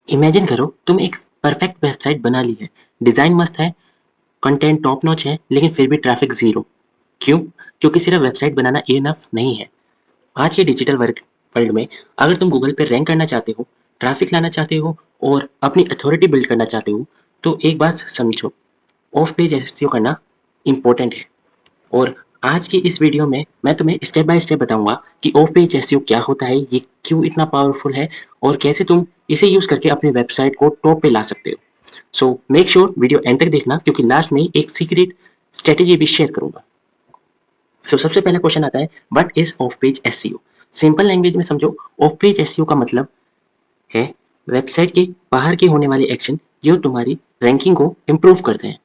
Imagine करो तुम एक परफेक्ट वेबसाइट बना ली है, डिज़ाइन मस्त है, कंटेंट टॉप नॉच है, लेकिन फिर भी ट्रैफिक ज़ीरो। क्यों? क्योंकि सिर्फ वेबसाइट बनाना इनफ नहीं है। आज के डिजिटल वर्क वर्ल्ड में अगर तुम गूगल पे रैंक करना चाहते हो, ट्रैफिक लाना चाहते हो और अपनी अथॉरिटी बिल्ड करना चाहते हो, तो एक बात समझो, ऑफ पेज एसईओ करना इम्पोर्टेंट है। और आज की इस वीडियो में मैं तुम्हें स्टेप बाय स्टेप बताऊंगा कि ऑफ पेज एसईओ क्या होता है, ये क्यों इतना पावरफुल है और कैसे तुम इसे यूज करके अपनी वेबसाइट को टॉप पे ला सकते हो। So make sure video and तक देखना, क्योंकि लास्ट में एक सीक्रेट स्ट्रेटेजी भी शेयर करूंगा। सबसे पहला क्वेश्चन आता है, what is of page SEO? Simple language में समझो, ऑफ पेज एसईओ का मतलब है वेबसाइट के बाहर के होने वाले एक्शन जो तुम्हारी रैंकिंग को इम्प्रूव करते हैं।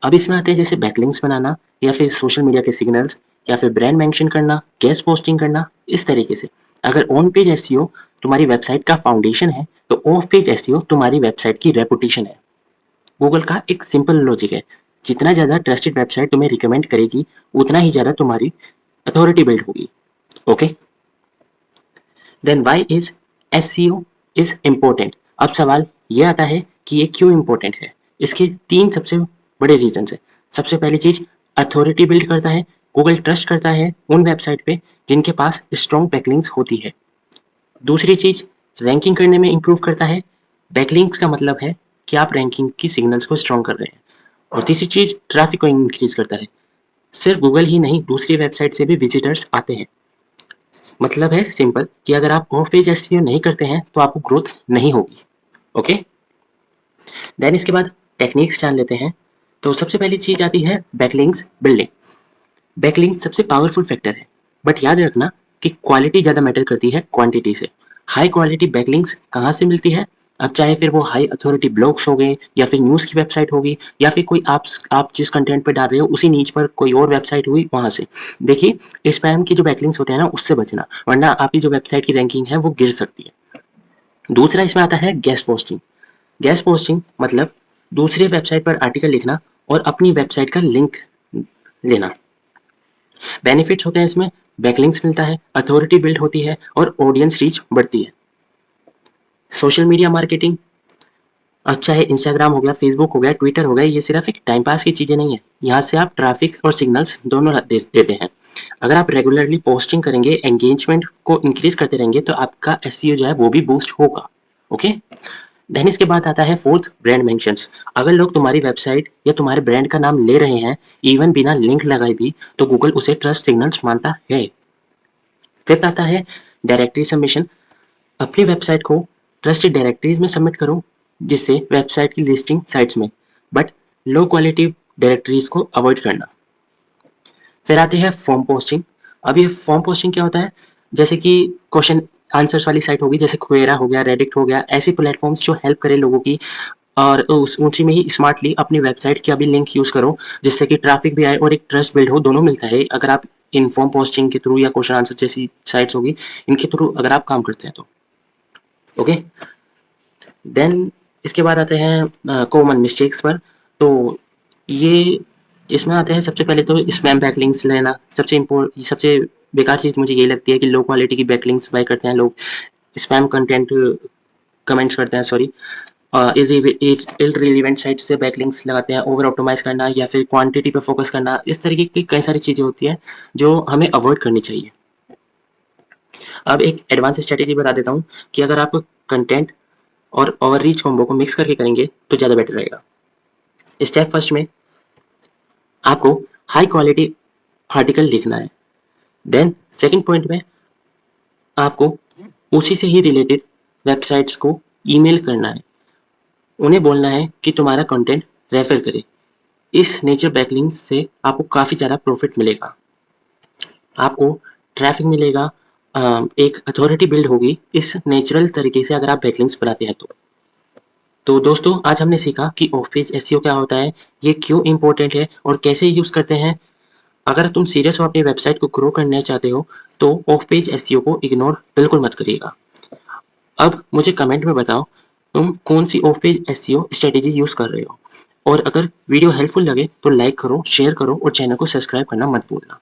अब इसमें आते हैं जैसे बैकलिंक्स बनाना, या फिर सोशल मीडिया के सिग्नल्स, या फिर ब्रांड मेंशन करना, गेस्ट पोस्टिंग करना, इस तरीके से। अगर ऑन पेज एसईओ तुम्हारी वेबसाइट का फाउंडेशन है, तो ऑफ पेज एसईओ तुम्हारी वेबसाइट की रेपुटेशन है। गूगल का एक सिंपल लॉजिक है, जितना ज़्यादा ट्रस्टेड वेबसाइट तुम्हें रिकमेंड करेगी, उतना ही ज़्यादा तुम्हारी अथॉरिटी बिल्ड होगी। Okay, then why is SEO is important? अब सवाल ये आता है कि ये क्यों इम्पोर्टेंट है। इसके तीन सबसे बड़े रीजन है। सबसे पहली चीज, अथॉरिटी बिल्ड करता है। गूगल ट्रस्ट करता है उन वेबसाइट पे जिनके पास स्ट्रॉन्ग बैकलिंक्स होती है। दूसरी चीज, रैंकिंग करने में इंप्रूव करता है। बैकलिंक्स का मतलब है कि आप रैंकिंग की सिग्नल्स को स्ट्रॉन्ग कर रहे हैं। और तीसरी चीज, ट्रैफिक को इंक्रीज करता है। सिर्फ गूगल ही नहीं, दूसरी वेबसाइट से भी विजिटर्स आते हैं। मतलब है सिंपल कि अगर आप ऑफ पेज एसईओ नहीं करते हैं तो आपको ग्रोथ नहीं होगी। ओके, देन इसके बाद टेक्निक्स जान लेते हैं। तो सबसे पहली चीज आती है बैकलिंक्स बिल्डिंग। बैकलिंक सबसे पावरफुल फैक्टर है, बट याद रखना कि क्वालिटी ज़्यादा मैटर करती है क्वांटिटी से। हाई क्वालिटी बैकलिंक्स कहाँ से मिलती है? अब चाहे फिर वो हाई अथॉरिटी ब्लॉग्स हो गए, या फिर न्यूज़ की वेबसाइट होगी, या फिर कोई आप जिस कंटेंट पे डाल रहे हो उसी नीच पर कोई और वेबसाइट हुई, वहाँ से। देखिए, स्पैम की जो बैकलिंक्स होते हैं ना, उससे बचना, वरना आपकी जो वेबसाइट की रैंकिंग है वो गिर सकती है। दूसरा इसमें आता है गेस्ट पोस्टिंग। गेस्ट पोस्टिंग मतलब दूसरे वेबसाइट पर आर्टिकल लिखना और अपनी वेबसाइट का लिंक लेना। बेनिफिट्स होते हैं इसमें, बैकलिंक्स मिलता है, अथॉरिटी बिल्ड होती है और ऑडियंस रीच बढ़ती है। सोशल मीडिया मार्केटिंग, अब चाहे इंस्टाग्राम हो गया, फेसबुक हो गया, ट्विटर हो गया, ये सिर्फ एक टाइम पास की चीज़ें नहीं है। यहाँ से आप ट्रैफिक और सिग्नल्स दोनों देते हैं। अगर आप रेगुलरली पोस्टिंग करेंगे, एंगेजमेंट को इंक्रीज करते रहेंगे, तो आपका एसईओ जो है वो भी बूस्ट होगा। ओके, देन इसके बाद आता है फोर्थ, ब्रांड मेंशंस। अगर लोग तुम्हारी वेबसाइट या तुम्हारे ब्रांड का नाम ले रहे हैं, इवन बिना लिंक लगाए भी, तो गूगल उसे ट्रस्ट सिग्नल्स मानता है। फिफ्थ आता है डायरेक्टरी सबमिशन। अपनी वेबसाइट को ट्रस्टेड डायरेक्टरीज में सबमिट करो, जिससे वेबसाइट की लिस्टिंग साइट्स में, बट लो क्वालिटी डायरेक्टरीज को अवॉइड करना। फिर आती है फॉर्म पोस्टिंग। अब ये फॉर्म पोस्टिंग क्या होता है? जैसे कि क्वेश्चन आंसर्स वाली साइट होगी, जैसे क्वेरा हो गया, रेडिट हो गया, ऐसे प्लेटफॉर्म्स जो हेल्प करे लोगों की, और उसी में ही स्मार्टली अपनी वेबसाइट का भी लिंक यूज करो, जिससे कि ट्रैफिक भी आए और एक ट्रस्ट बिल्ड हो। दोनों मिलता है अगर आप इन फॉर्म पोस्टिंग के थ्रू या क्वेश्चन आंसर जैसी साइट्स होगी, इनके थ्रू अगर आप काम करते हैं तो। ओके, देन इसके बाद आते हैं कॉमन मिस्टेक्स पर। तो ये इसमें आते हैं, सबसे पहले तो स्पैम बैकलिंक्स लेना। सबसे बेकार चीज़ मुझे ये लगती है कि लो क्वालिटी की बैकलिंक्स बाय करते हैं लोग, स्पैम कंटेंट कमेंट्स करते हैं, सॉरी, इररिलेवेंट साइट से बैकलिंक्स लगाते हैं, ओवर ऑप्टिमाइज करना, या फिर क्वांटिटी पे फोकस करना। इस तरीके की कई सारी चीज़ें होती हैं जो हमें अवॉइड करनी चाहिए। अब एक एडवांस स्ट्रेटेजी बता देता हूँ कि अगर आप कंटेंट और ओवर रीच कॉम्बो को मिक्स करके करेंगे तो ज़्यादा बेटर रहेगा। स्टेप फर्स्ट में आपको हाई क्वालिटी आर्टिकल लिखना है। देन सेकंड पॉइंट में आपको उसी से ही रिलेटेड वेबसाइट्स को ईमेल करना है, उन्हें बोलना है कि तुम्हारा कंटेंट रेफर करे। इस नेचर बैकलिंक्स से आपको काफ़ी ज़्यादा प्रॉफिट मिलेगा, आपको ट्रैफिक मिलेगा, एक अथॉरिटी बिल्ड होगी इस नेचुरल तरीके से, अगर आप बैकलिंक्स बनाते हैं तो दोस्तों, आज हमने सीखा कि ऑफ पेज एसईओ क्या होता है, ये क्यों इम्पोर्टेंट है और कैसे यूज़ करते हैं। अगर तुम सीरियस हो अपनी वेबसाइट को ग्रो करना चाहते हो, तो ऑफ पेज एसईओ को इग्नोर बिल्कुल मत करिएगा। अब मुझे कमेंट में बताओ, तुम कौन सी off page SEO strategy use कर रहे हो। और अगर वीडियो हेल्पफुल लगे तो लाइक करो, शेयर करो और चैनल को सब्सक्राइब करना मत भूलना।